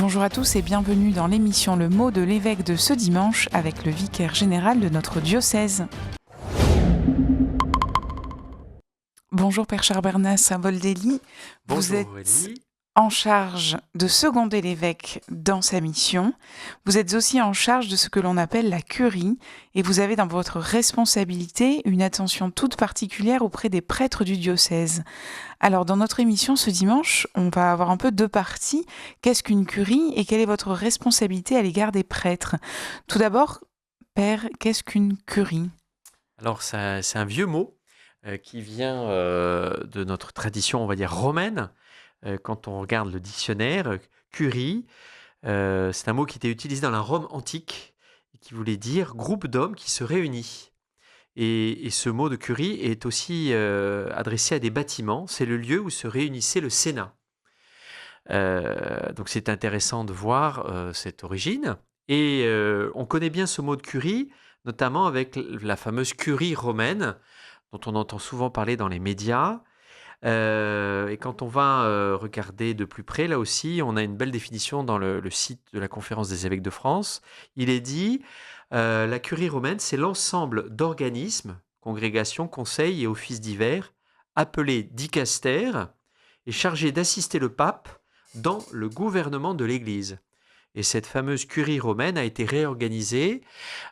Bonjour à tous et bienvenue dans l'émission Le mot de l'évêque de ce dimanche avec le vicaire général de notre diocèse. Bonjour Père Charbernas Saint-Boldelli, vous Bonjour êtes Aurélie. en charge de seconder l'évêque dans sa mission. Vous êtes aussi en charge de ce que l'on appelle la curie et vous avez dans votre responsabilité une attention toute particulière auprès des prêtres du diocèse. Alors dans notre émission ce dimanche, on va avoir un peu deux parties. Qu'est-ce qu'une curie et quelle est votre responsabilité à l'égard des prêtres? Tout d'abord, Père, qu'est-ce qu'une curie? Alors c'est un vieux mot qui vient de notre tradition, on va dire romaine. Quand on regarde le dictionnaire, curie, c'est un mot qui était utilisé dans la Rome antique et qui voulait dire groupe d'hommes qui se réunit. Et ce mot de curie est aussi adressé à des bâtiments. C'est le lieu où se réunissait le Sénat. Donc c'est intéressant de voir cette origine. Et on connaît bien ce mot de curie, notamment avec la fameuse curie romaine, dont on entend souvent parler dans les médias. Et quand on va regarder de plus près, là aussi, on a une belle définition dans le site de la Conférence des évêques de France. Il est dit, la curie romaine, c'est l'ensemble d'organismes, congrégations, conseils et offices divers, appelés dicastères, et chargés d'assister le pape dans le gouvernement de l'Église. Et cette fameuse curie romaine a été réorganisée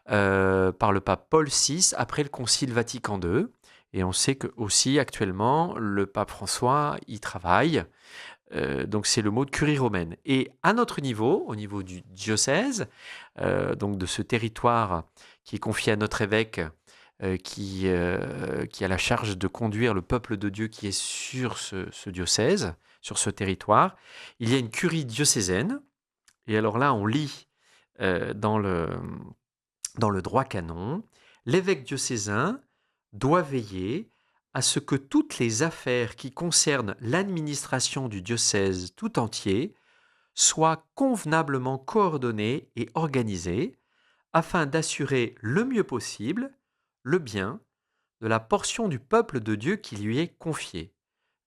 par le pape Paul VI après le Concile Vatican II. Et on sait que aussi actuellement, le pape François y travaille. Donc c'est le mot de curie romaine. Et à notre niveau, au niveau du diocèse, donc de ce territoire qui est confié à notre évêque, qui a la charge de conduire le peuple de Dieu qui est sur ce diocèse, sur ce territoire, il y a une curie diocésaine. Et alors là, on lit dans le droit canon, l'évêque diocésain doit veiller à ce que toutes les affaires qui concernent l'administration du diocèse tout entier soient convenablement coordonnées et organisées afin d'assurer le mieux possible le bien de la portion du peuple de Dieu qui lui est confiée.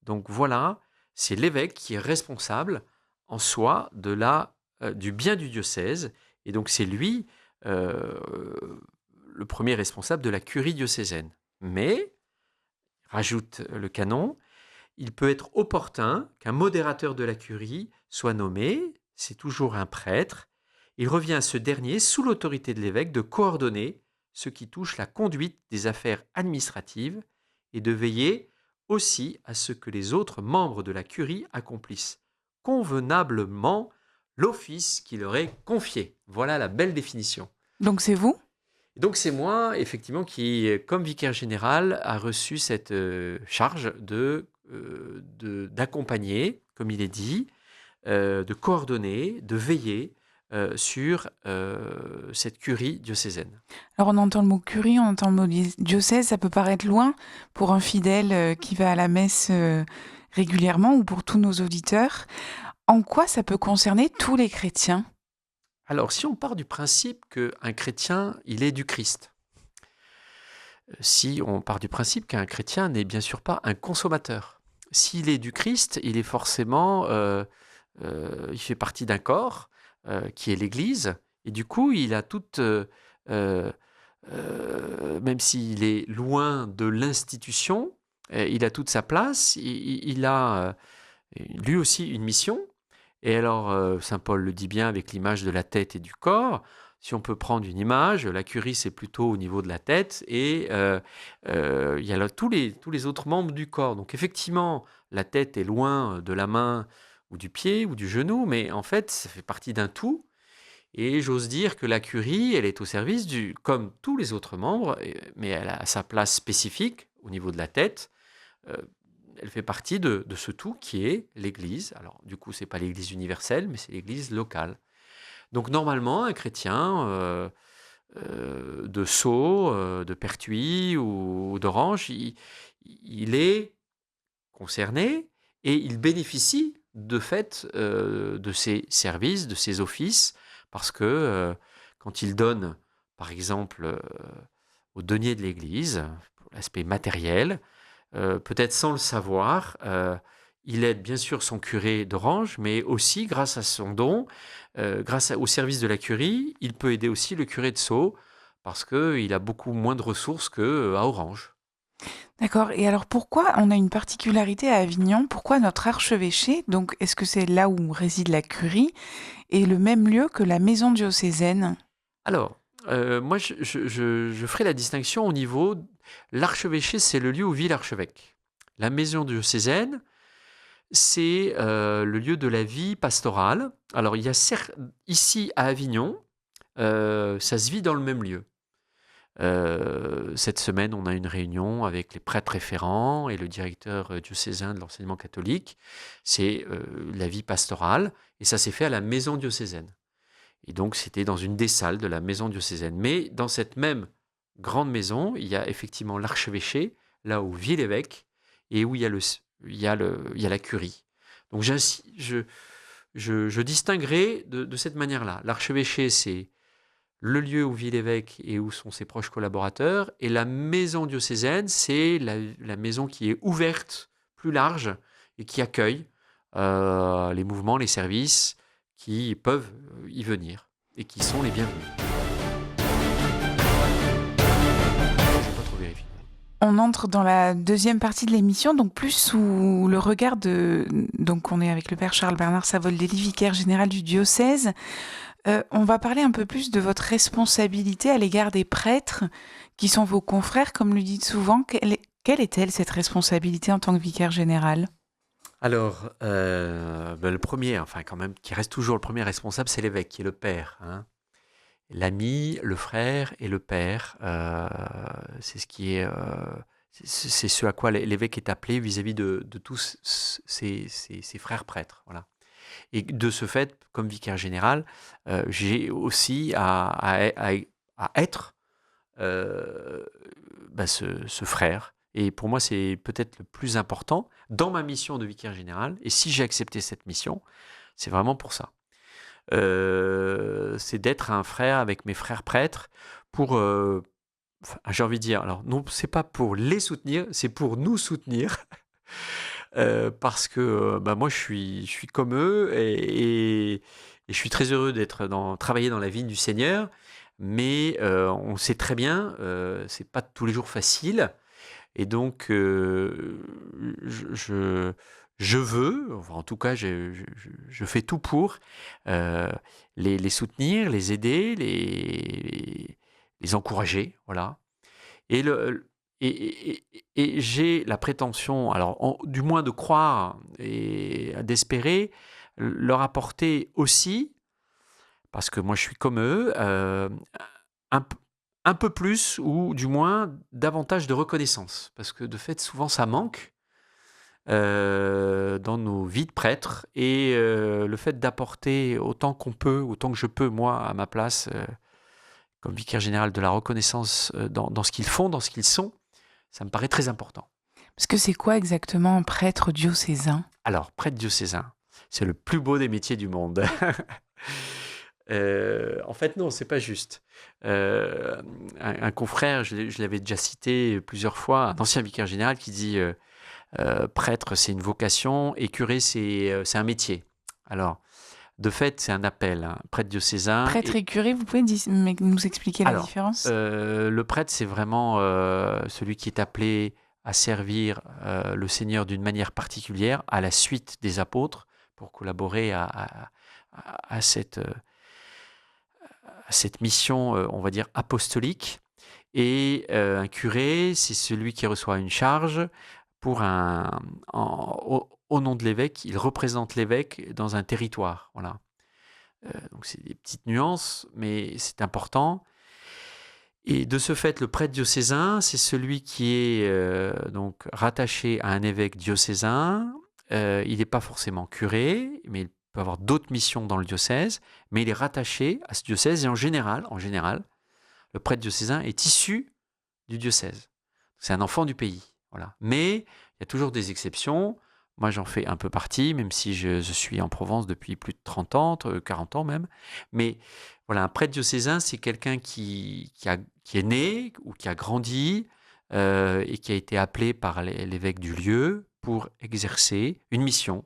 Donc voilà, c'est l'évêque qui est responsable en soi du bien du diocèse, et donc c'est lui euh, le premier responsable de la curie diocésaine. Mais, rajoute le canon, il peut être opportun qu'un modérateur de la curie soit nommé, c'est toujours un prêtre. Il revient à ce dernier, sous l'autorité de l'évêque, de coordonner ce qui touche la conduite des affaires administratives et de veiller aussi à ce que les autres membres de la curie accomplissent convenablement l'office qui leur est confié. Voilà la belle définition. Donc c'est vous? Et donc c'est moi, effectivement, qui, comme vicaire général, a reçu cette charge d'accompagner, comme il est dit, de coordonner, de veiller sur cette curie diocésaine. Alors on entend le mot curie, on entend le mot diocèse, ça peut paraître loin pour un fidèle qui va à la messe régulièrement ou pour tous nos auditeurs. En quoi ça peut concerner tous les chrétiens? Alors, si on part du principe qu'un chrétien, il est du Christ, si on part du principe qu'un chrétien n'est bien sûr pas un consommateur, s'il est du Christ, il est forcément, il fait partie d'un corps qui est l'Église, et du coup, il a toute, même s'il est loin de l'institution, il a toute sa place, il a lui aussi une mission. Et alors, saint Paul le dit bien avec l'image de la tête et du corps. Si on peut prendre une image, la curie, c'est plutôt au niveau de la tête, et il y a là tous les autres membres du corps. Donc effectivement, la tête est loin de la main ou du pied ou du genou, mais en fait, ça fait partie d'un tout. Et j'ose dire que la curie, elle est au service comme tous les autres membres, mais elle a sa place spécifique au niveau de la tête. Euh, Elle fait partie de ce tout qui est l'Église. Alors, du coup, c'est pas l'Église universelle, mais c'est l'Église locale. Donc, normalement, un chrétien de Sceaux, de Pertuis ou d'Orange, il est concerné et il bénéficie de fait de ses services, de ses offices, parce que quand il donne, par exemple, au denier de l'Église, pour l'aspect matériel, peut-être sans le savoir, Il aide bien sûr son curé d'Orange, mais aussi grâce à son don, au service de la curie, il peut aider aussi le curé de Sceaux parce qu'il a beaucoup moins de ressources qu'à Orange. D'accord. Et alors pourquoi on a une particularité à Avignon? Pourquoi notre archevêché, donc est-ce que c'est là où réside la curie, est le même lieu que la maison diocésaine? Alors, moi, je ferai la distinction au niveau. L'archevêché, c'est le lieu où vit l'archevêque. La maison diocésaine, c'est le lieu de la vie pastorale. Alors, il y a ici à Avignon, ça se vit dans le même lieu. Cette semaine, on a une réunion avec les prêtres référents et le directeur diocésain de l'enseignement catholique. C'est la vie pastorale et ça s'est fait à la maison diocésaine. Et donc, c'était dans une des salles de la maison diocésaine. Mais dans cette même grande maison, il y a effectivement l'archevêché, là où vit l'évêque, et où il y a la curie. Donc, je distinguerai de cette manière-là. L'archevêché, c'est le lieu où vit l'évêque et où sont ses proches collaborateurs. Et la maison diocésaine, c'est la maison qui est ouverte, plus large, et qui accueille les mouvements, les services qui peuvent y venir et qui sont les bienvenus. Je n'ai pas trop vérifié. On entre dans la deuxième partie de l'émission, donc plus sous le regard de... Donc on est avec le père Charles-Bernard Savoldelli, vicaire général du diocèse. On va parler un peu plus de votre responsabilité à l'égard des prêtres, qui sont vos confrères, comme le dites souvent. Quelle est-elle, cette responsabilité en tant que vicaire général? Alors, le premier, enfin quand même, qui reste toujours le premier responsable, c'est l'évêque, qui est le père. Hein. L'ami, le frère et le père, c'est ce qui est, c'est ce à quoi l'évêque est appelé vis-à-vis de tous ses frères prêtres. Voilà. Et de ce fait, comme vicaire général, j'ai aussi à être ce frère. Et pour moi, c'est peut-être le plus important dans ma mission de vicaire général. Et si j'ai accepté cette mission, c'est vraiment pour ça. C'est d'être un frère avec mes frères prêtres pour, j'ai envie de dire, alors non, c'est pas pour les soutenir, c'est pour nous soutenir. Parce que moi je suis comme eux et je suis très heureux travailler dans la vigne du Seigneur, mais on sait très bien, c'est pas tous les jours facile, et donc je veux, enfin, en tout cas je fais tout pour les soutenir, les aider, les encourager, voilà. Et, et j'ai la prétention, alors du moins de croire et d'espérer leur apporter aussi, parce que moi je suis comme eux, un, un peu plus ou du moins davantage de reconnaissance. Parce que de fait, souvent ça manque dans nos vies de prêtres. Et le fait d'apporter autant qu'on peut, autant que je peux, moi, à ma place, comme vicaire général, de la reconnaissance dans ce qu'ils font, dans ce qu'ils sont, ça me paraît très important. Parce que c'est quoi exactement un prêtre diocésain? Alors, prêtre diocésain, c'est le plus beau des métiers du monde. En fait, non, c'est pas juste. Un confrère, je l'avais déjà cité plusieurs fois, un ancien vicaire général qui dit prêtre, c'est une vocation et curé, c'est un métier. Alors, de fait, c'est un appel, hein, prêtre diocésain. Prêtre et curé, vous pouvez nous expliquer la différence? Le prêtre, c'est vraiment celui qui est appelé à servir le Seigneur d'une manière particulière, à la suite des apôtres, pour collaborer à cette mission, on va dire, apostolique. Et un curé, c'est celui qui reçoit une charge pour au nom de l'évêque. Il représente l'évêque dans un territoire. Voilà. Donc c'est des petites nuances, mais c'est important. Et de ce fait, le prêtre diocésain, c'est celui qui est donc rattaché à un évêque diocésain. Il n'est pas forcément curé, mais il peut avoir d'autres missions dans le diocèse, mais il est rattaché à ce diocèse. Et en général, le prêtre diocésain est issu du diocèse. C'est un enfant du pays. Voilà. Mais il y a toujours des exceptions. Moi, j'en fais un peu partie, même si je suis en Provence depuis plus de 30 ans, 40 ans même. Mais voilà, un prêtre diocésain, c'est quelqu'un qui est né ou qui a grandi et qui a été appelé par l'évêque du lieu pour exercer une mission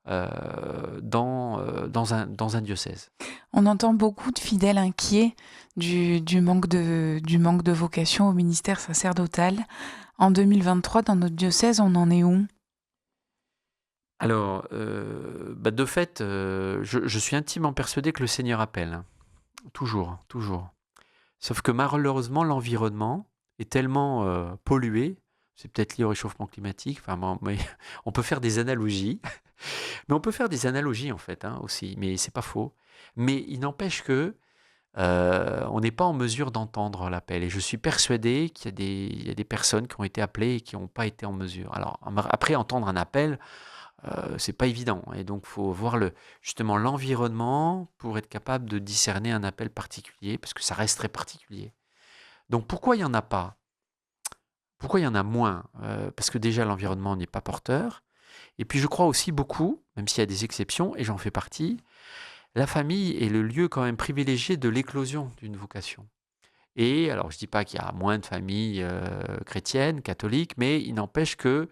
dans un diocèse. On entend beaucoup de fidèles inquiets du manque de vocation au ministère sacerdotal. En 2023, dans notre diocèse, on en est où? Alors, de fait, je suis intimement persuadé que le Seigneur appelle, hein. Toujours, toujours. Sauf que malheureusement, l'environnement est tellement pollué, c'est peut-être lié au réchauffement climatique, mais on peut faire des analogies, mais on peut faire des analogies en fait aussi, mais c'est pas faux. Mais il n'empêche que on n'est pas en mesure d'entendre l'appel. Et je suis persuadé qu'il y a des personnes qui ont été appelées et qui n'ont pas été en mesure. Alors après, entendre un appel, c'est pas évident. Et donc, il faut voir justement l'environnement pour être capable de discerner un appel particulier, parce que ça reste très particulier. Donc, pourquoi il n'y en a pas? Pourquoi il y en a moins? Parce que déjà, l'environnement n'est pas porteur. Et puis, je crois aussi beaucoup, même s'il y a des exceptions, et j'en fais partie, la famille est le lieu quand même privilégié de l'éclosion d'une vocation. Et alors, je ne dis pas qu'il y a moins de familles chrétiennes, catholiques, mais il n'empêche que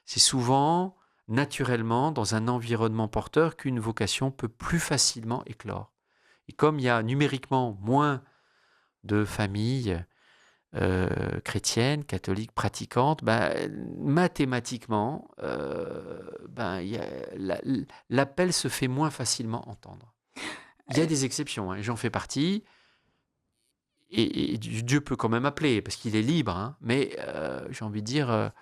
c'est souvent naturellement dans un environnement porteur qu'une vocation peut plus facilement éclore. Et comme il y a numériquement moins de familles chrétiennes, catholiques, pratiquantes, mathématiquement, l'appel se fait moins facilement entendre. Il y a des exceptions, j'en fais partie, et Dieu peut quand même appeler, parce qu'il est libre, mais j'ai envie de dire,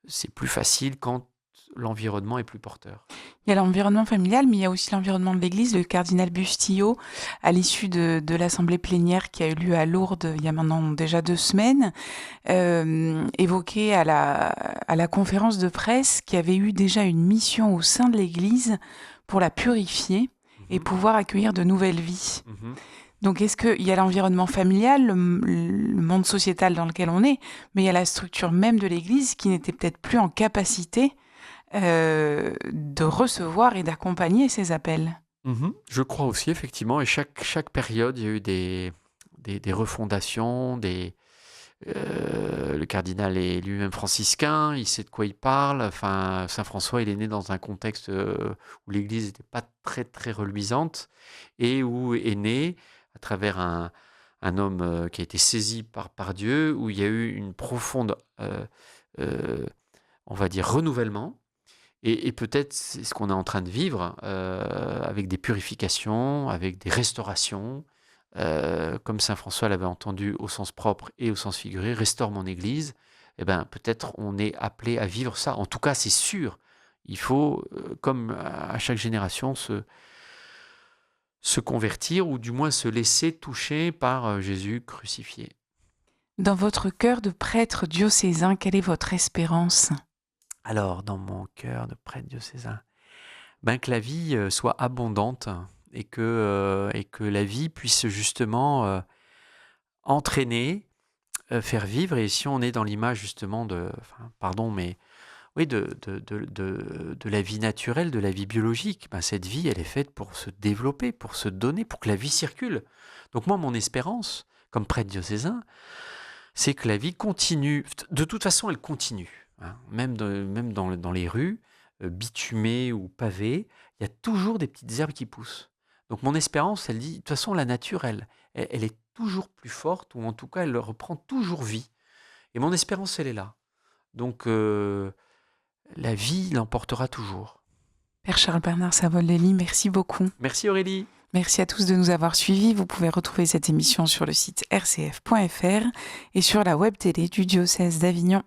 c'est plus facile quand l'environnement est plus porteur. Il y a l'environnement familial, mais il y a aussi l'environnement de l'Église. Le cardinal Bustillo, à l'issue de l'assemblée plénière qui a eu lieu à Lourdes il y a maintenant déjà 2 semaines, évoquait à la conférence de presse qu'il y avait eu déjà une mission au sein de l'Église pour la purifier et pouvoir accueillir de nouvelles vies. Donc, est-ce qu'il y a l'environnement familial, le monde sociétal dans lequel on est, mais il y a la structure même de l'Église qui n'était peut-être plus en capacité de recevoir et d'accompagner ces appels? Je crois aussi, effectivement, et chaque période, il y a eu des refondations, le cardinal est lui-même franciscain, il sait de quoi il parle. Enfin, Saint François, il est né dans un contexte où l'Église n'était pas très, très reluisante et où est né, à travers un homme qui a été saisi par Dieu, où il y a eu une profonde, on va dire, renouvellement. Et peut-être c'est ce qu'on est en train de vivre avec des purifications, avec des restaurations, comme Saint François l'avait entendu au sens propre et au sens figuré, restaure mon Église. Peut-être on est appelé à vivre ça. En tout cas, c'est sûr. Il faut, comme à chaque génération, se convertir ou du moins se laisser toucher par Jésus crucifié. Dans votre cœur de prêtre diocésain, quelle est votre espérance? Alors, dans mon cœur de prêtre diocésain, que la vie soit abondante et que la vie puisse justement entraîner, faire vivre. Et si on est dans l'image justement de la vie naturelle, de la vie biologique, cette vie, elle est faite pour se développer, pour se donner, pour que la vie circule. Donc moi, mon espérance, comme prêtre diocésain, c'est que la vie continue. De toute façon, elle continue. Même dans les rues, bitumées ou pavées, il y a toujours des petites herbes qui poussent. Donc mon espérance, elle dit, de toute façon, la nature, elle est toujours plus forte, ou en tout cas, elle reprend toujours vie. Et mon espérance, elle est là. Donc la vie l'emportera toujours. Père Charles-Bernard Savoldelli, merci beaucoup. Merci Aurélie. Merci à tous de nous avoir suivis. Vous pouvez retrouver cette émission sur le site rcf.fr et sur la web télé du diocèse d'Avignon.